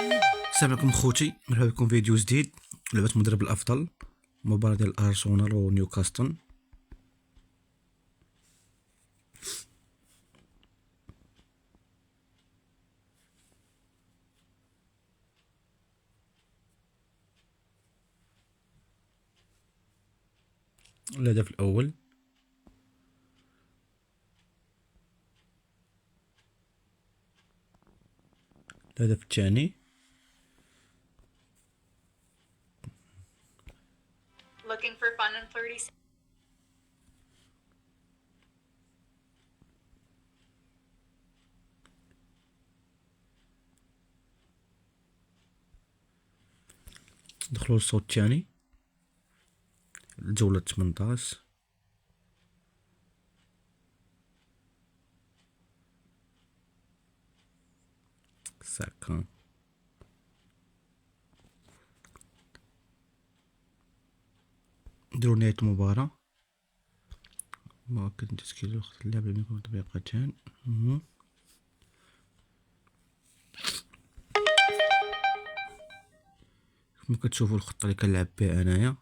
السلام عليكم خوتي، مرحبا بكم في فيديو جديد. لعبة مدرب الافضل، مباراة ديال ارسنال ونيوكاسل. الهدف الاول، الهدف الثاني، Looking for fun and flirty. دخلوا الصوت الثاني، الجولة 18. ساكا نديرو نهاية المباراة. مؤكد تسجيل وقت اللعب لم يكن تطبيقتان. كما كتشوفوا الخطة اللي كنلعب بها انايا،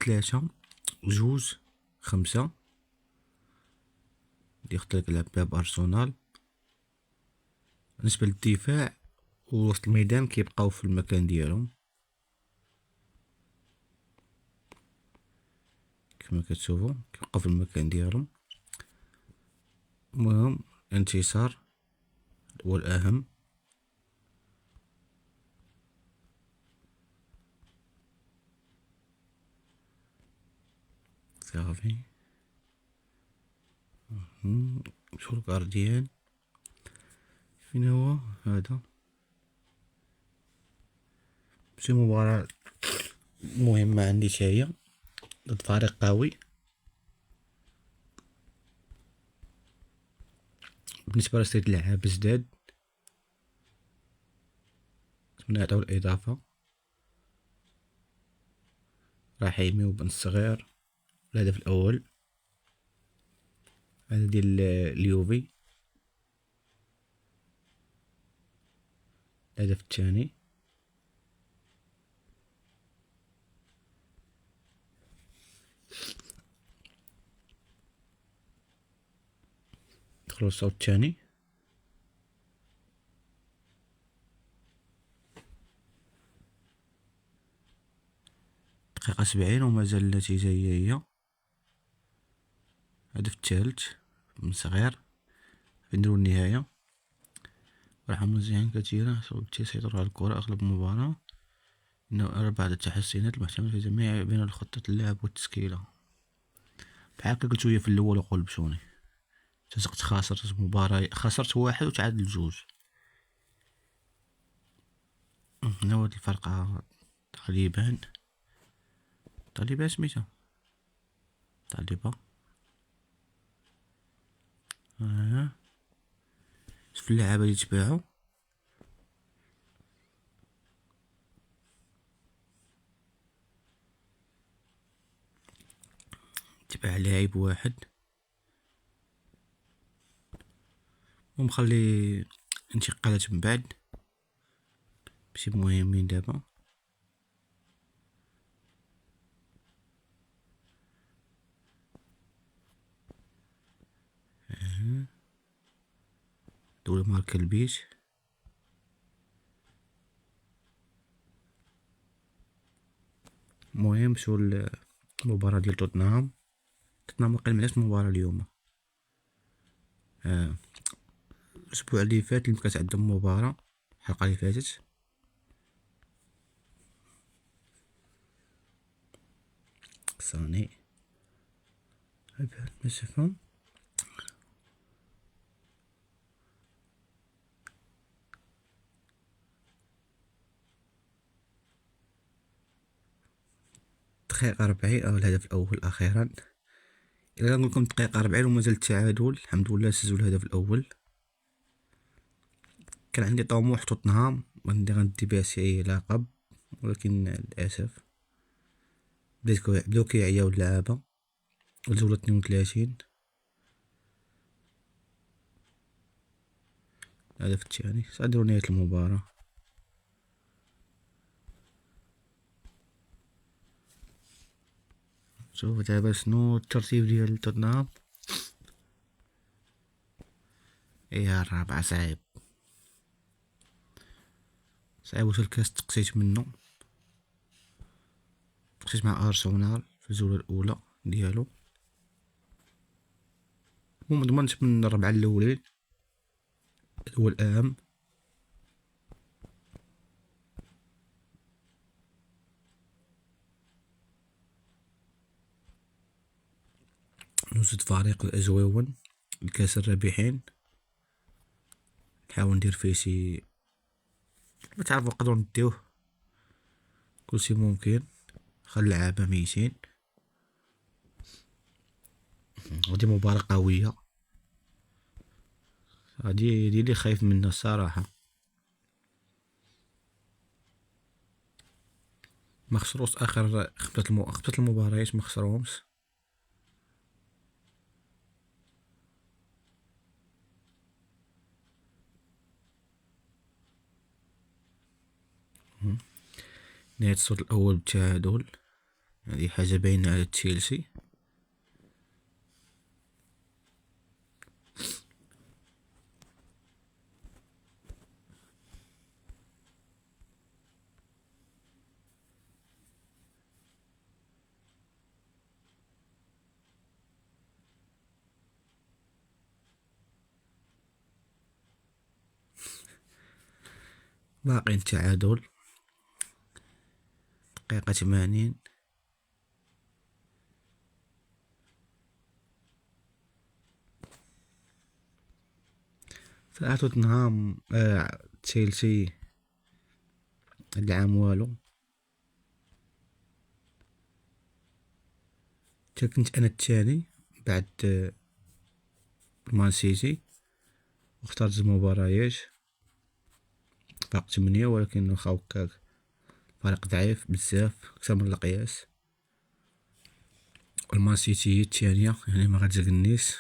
ثلاثة جوج خمسة، دي الخطة اللي كنلعب بها بارسنال. بالنسبة للدفاع ووسط الميدان كيبقاو في المكان ديالهم كما كتشوفوا، كيبقاو في المكان ديالهم. المهم الانتصار هو الأهم. صافي شو الغارديان فين هو هذا؟ شي مباراة مهمة عندي هي ضد فريق قوي. بالنسبة لسيد اللعاب جداد، نتمنى نعطيو الإضافة. رحيمي وبن الصغير. الهدف الأول هذا ديال اليوفي. الهدف الثاني دخلوا الصوت الثاني. دقيقة 70 ومازال النتيجة هي. الهدف الثالث من صغير. نديرو النهاية. راح مزيان كثيرة سيطر على الكرة أغلب المباراة. إنه أربعة التحسينات المحتملة في جميع بين خطة اللعب والتشكيلة. بحال قلتو هي في الأول وقول بشوني تزقت خاسرت مباراة، خسرت واحد وتعادل جوج. هنا هو الفرقة. طالبان سميتها طالبة. شوف اللعابة اللي تباعو. تباع لاعب واحد ومخلي انتقالات من بعد ماشي مهمين دابا. دولة ماركة البيت. المهم شو المباراة ديال توتنهام واقيلا معلاش المباراة اليوم. الأسبوع اللي فات اللي كانت عندهم مباراة الحلقة اللي فاتت. صاني مسافة دقيقة 40 أو الهدف الأول أخيرا. إلا نقول لكم دقيقة 40 ومازال التعادل، الحمد لله سجلوا الهدف الأول. كان عندي طموح توتنهام غندي بها شي لقب، ولكن للأسف بداو كيعياو اللعابة. الجولة 32 الهدف الثاني. سأديرو نهاية المباراة. شوف دابا شنو الترتيب ديال توتنهام. الرابع صعيب وصل الكاس تقسيت منه. تقسيت مع ارسنال في الجولة الأولى ديالو. ومضمنش من الربعة الأولين، هو الأهم. نوجد فريق الأجواون الكاس الرابحين، نحاول ندير فيه شي ما تعرفو نقدرو نديوه كلشي ممكن. خلي اللعابة ميتين. ودي مباراة قوية، هادي اللي خايف منها الصراحة. ما خسروش اخر خمسة المباريات، ما خسروهمش. نهاية الشوط الأول بالتعادل، هذه حاجة باينة على تشيلسي. باقي التعادل، دقيقة 80. صراحة توتنهام تشيلسي هاد العام والو. تا كنت انا الثاني بعد مان سيتي، واخترت المباريات فرق 8، ولكن واخا هكاك فريق ضعيف بزاف أكثر من القياس. والمان سيتي هي الثانية، يعني ما غتزقنيش.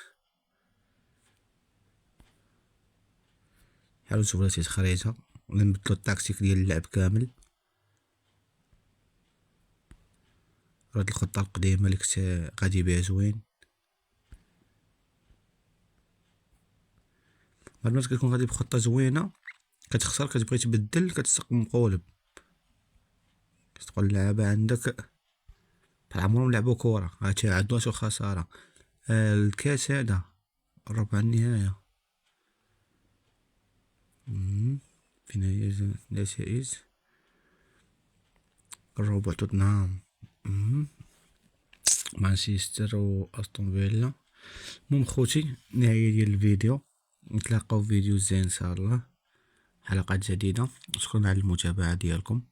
حاولوا نشوفو شي تخريجة ولا نبدلو التاكتيك ديال اللعب كامل. هاد الخطة القديمة اللي كنت غادي بها زوين. بعد ما كتكون غادي بخطة زوينة كتخسر، كتبغي تبدل، كتسق مقولب، كتقول اللعابة عندك بحال عمرهم لعبو كورة، عندو شي خسارة. الكاس هذا ربع النهاية، في نهاية النتائج الربع توتنهام، مانشستر و استون فيلا. المهم خوتي، نهاية ديال الفيديو، نتلاقاو في فيديو زين ان شاء الله، حلقات جديدة. شكرا على المتابعة ديالكم.